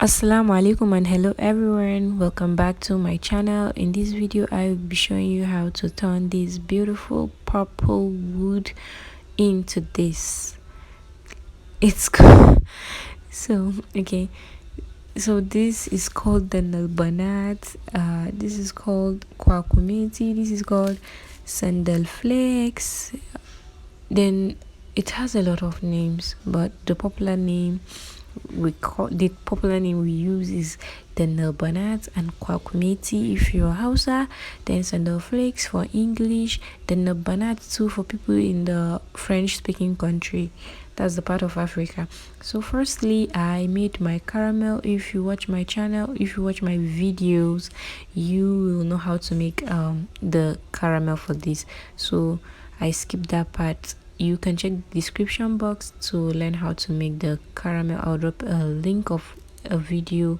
Assalamu alaikum and hello everyone, welcome back to my channel. In this video I will be showing you how to turn this beautiful purple wood into this. It's so okay, so this is called Danal Banat, this is called Kwakumeti, this is called Sandal Flakes. Then it has a lot of names, but the popular name we use is Danal Banat and Kwakumeti if you're Hausa, then Sandalflakes for English, Danal Banat too for people in the French speaking country. That's the part of Africa. So firstly, I made my caramel. If you watch my channel, if you watch my videos, you will know how to make the caramel for this. So I skipped that part. You can check the description box to learn how to make the caramel. I'll drop a link of a video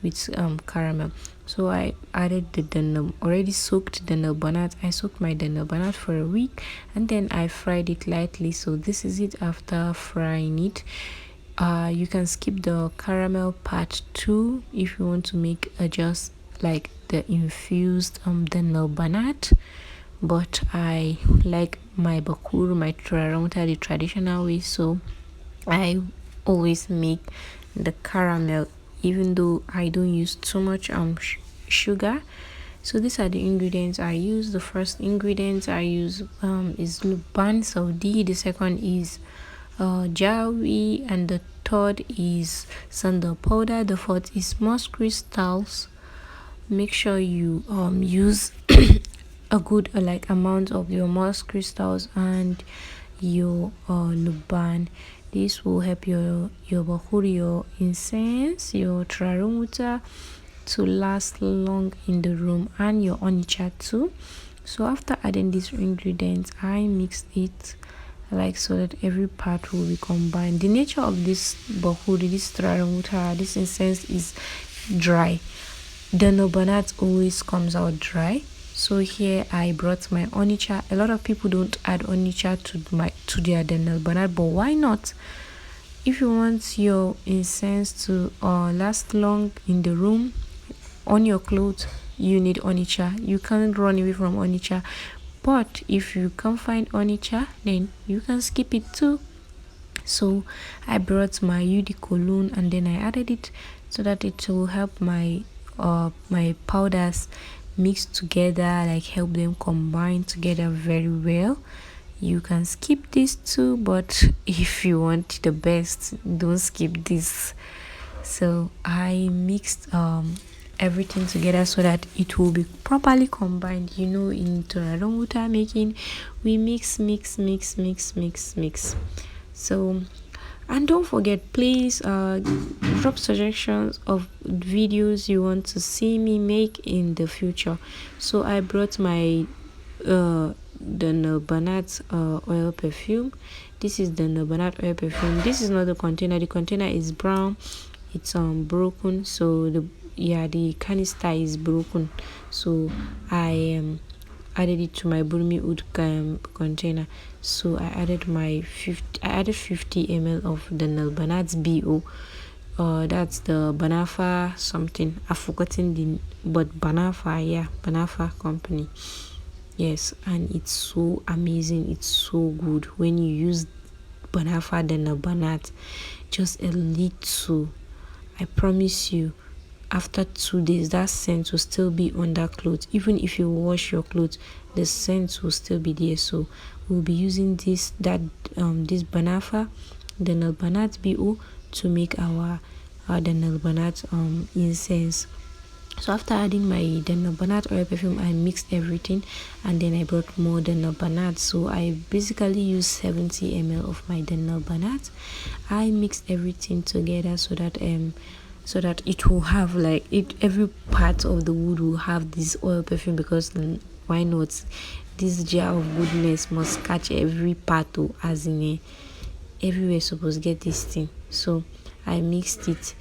with caramel. So I added the already soaked Danal Banat. I soaked my Danal Banat for a week and then I fried it lightly. So this is it after frying it. You can skip the caramel part too if you want to make just like the infused Danal Banat. But I like my Bakhoor, my Turaren the traditional way, so I always make the caramel even though I don't use too much sugar. So these are the ingredients I use. The first ingredient I use is Luban Saudi, the second is Jawi, and the third is sandal powder, the fourth is moss crystals. Make sure you use a good like amount of your moss crystals and your luban. This will help your Bakhoor, your incense, your Turaren to last long in the room, and your onicha too. So after adding these ingredients, I mixed it like so that every part will be combined. The nature of this Bakhoor, this Turaren, this incense is dry. The Banat always comes out dry. So here I brought my onicha. A lot of people don't add onicha to their Danal Banat, but why not? If you want your incense to last long in the room, on your clothes, you need onicha. You can't run away from onicha. But if you can't find onicha, then you can skip it too. So I brought my UD cologne and then I added it so that it will help my powders mix together, like help them combine together very well. You can skip this too, but if you want the best, don't skip this. So I mixed everything together so that it will be properly combined. You know, in Turaren water making, we mix. So, and don't forget, please drop suggestions of videos you want to see me make in the future. So I brought my Danal Banat oil perfume. This is the Banat oil perfume. This is not the container. The container is brown. It's broken. So the canister is broken. So I added it to my Burmi wood container. So I added 50 ml of the Banat's BO. That's the Banafa something. I've forgotten but Banafa company. Yes, and it's so amazing. It's so good when you use Banafa Danal Banat. Just a little. I promise you, after 2 days that scent will still be on that clothes. Even if you wash your clothes, the scent will still be there. So we'll be using this Banafa Danal Banat BO to make our Danal Banat incense. So after adding my Danal Banat oil perfume, I mixed everything and then I brought more Danal Banat. So I basically used 70 ml of my Danal Banat. I mixed everything together so that it will have like every part of the wood will have this oil perfume, because why not? This jar of goodness must catch every part as in everywhere supposed to get this thing. So I mixed it,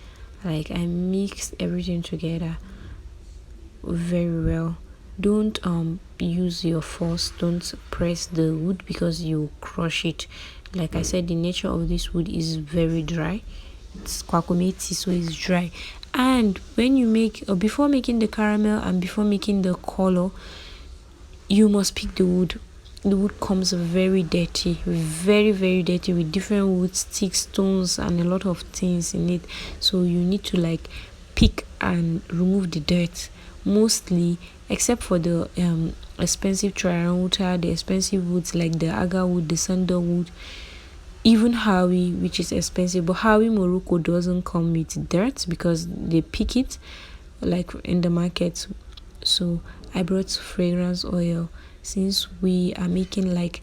like I mixed everything together very well. Don't use your force, don't press the wood because you crush it. Like I said, the nature of this wood is very dry. it's kwakumeti, so it's dry. And when you make, or before making the caramel and before making the color, you must pick the wood. The wood comes very dirty, very very dirty, with different wood sticks, stones, and a lot of things in it. So you need to like pick and remove the dirt mostly, except for the expensive Turaren, the expensive woods like the agar wood, the sandalwood, even Howie, which is expensive. But Howie Morocco doesn't come with dirt because they pick it like in the market. So I brought fragrance oil, since we are making like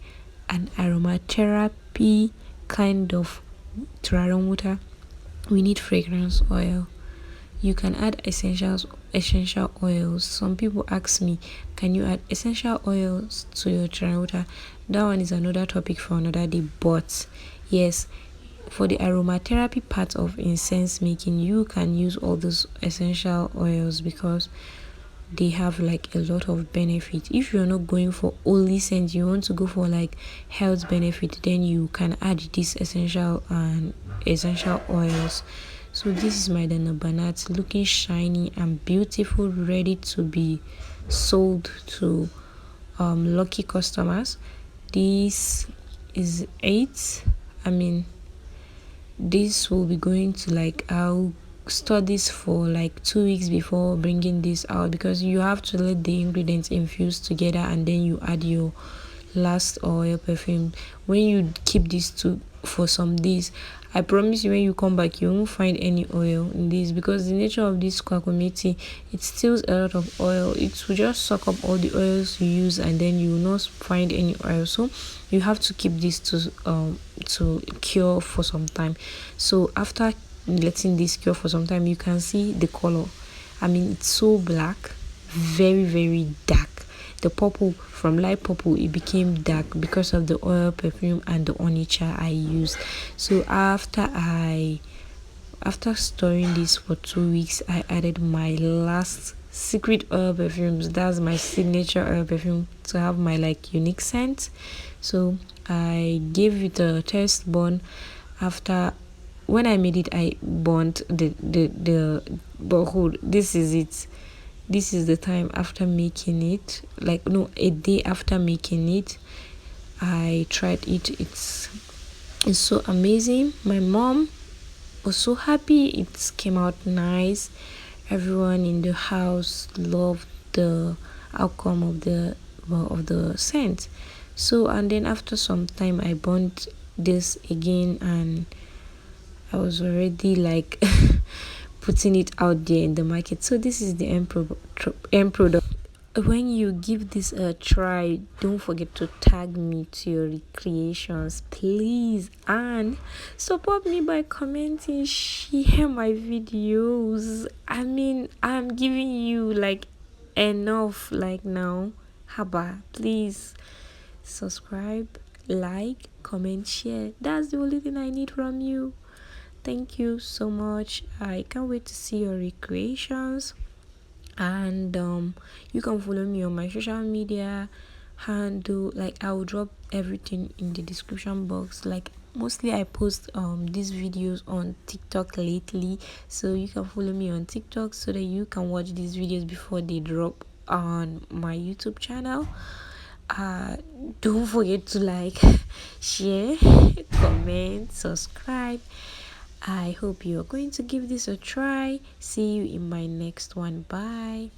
an aromatherapy kind of Turaren water. We need fragrance oil. You can add essential oils. Some people ask me, can you add essential oils to your Turaren water? That one is another topic for another day. But yes, for the aromatherapy part of incense making, you can use all those essential oils because they have like a lot of benefit. If you're not going for only scent, you want to go for like health benefit, then you can add these essential oils. So this is my Danal Banat, looking shiny and beautiful, ready to be sold to lucky customers. This is 8. I mean, this will be going to like, I'll store this for like 2 weeks before bringing this out, because you have to let the ingredients infuse together and then you add your last oil perfume. When you keep these two for some days, I promise you when you come back you won't find any oil in this, because the nature of this kwakumeti, it steals a lot of oil. It will just suck up all the oils you use and then you will not find any oil. So you have to keep this to cure for some time. So after letting this cure for some time, you can see the color. I mean, it's so black, very very dark. The purple, from light purple it became dark because of the oil perfume and the onicha I used. So after storing this for 2 weeks, I added my last secret oil perfumes. That's my signature oil perfume to have my like unique scent. So I gave it a test burn. After, when I made it, I burnt the Bakhoor. This is it. This is the time after making it, like no, a day after making it, I tried it. It's so amazing. My mom was so happy. It came out nice. Everyone in the house loved the outcome of the scent. So, and then after some time I burnt this again, and I was already like putting it out there in the market. So this is the end product. When you give this a try, don't forget to tag me to your recreations, please, and support me by commenting, share my videos. I mean, I'm giving you like enough like now. Haba, please subscribe, like, comment, share. That's the only thing I need from you. Thank you so much. I can't wait to see your recreations. And you can follow me on my social media handle. Like, I will drop everything in the description box. Like, mostly I post these videos on TikTok lately, so you can follow me on TikTok so that you can watch these videos before they drop on my YouTube channel. Don't forget to like, share, comment, subscribe. I hope you are going to give this a try. See you in my next one. Bye.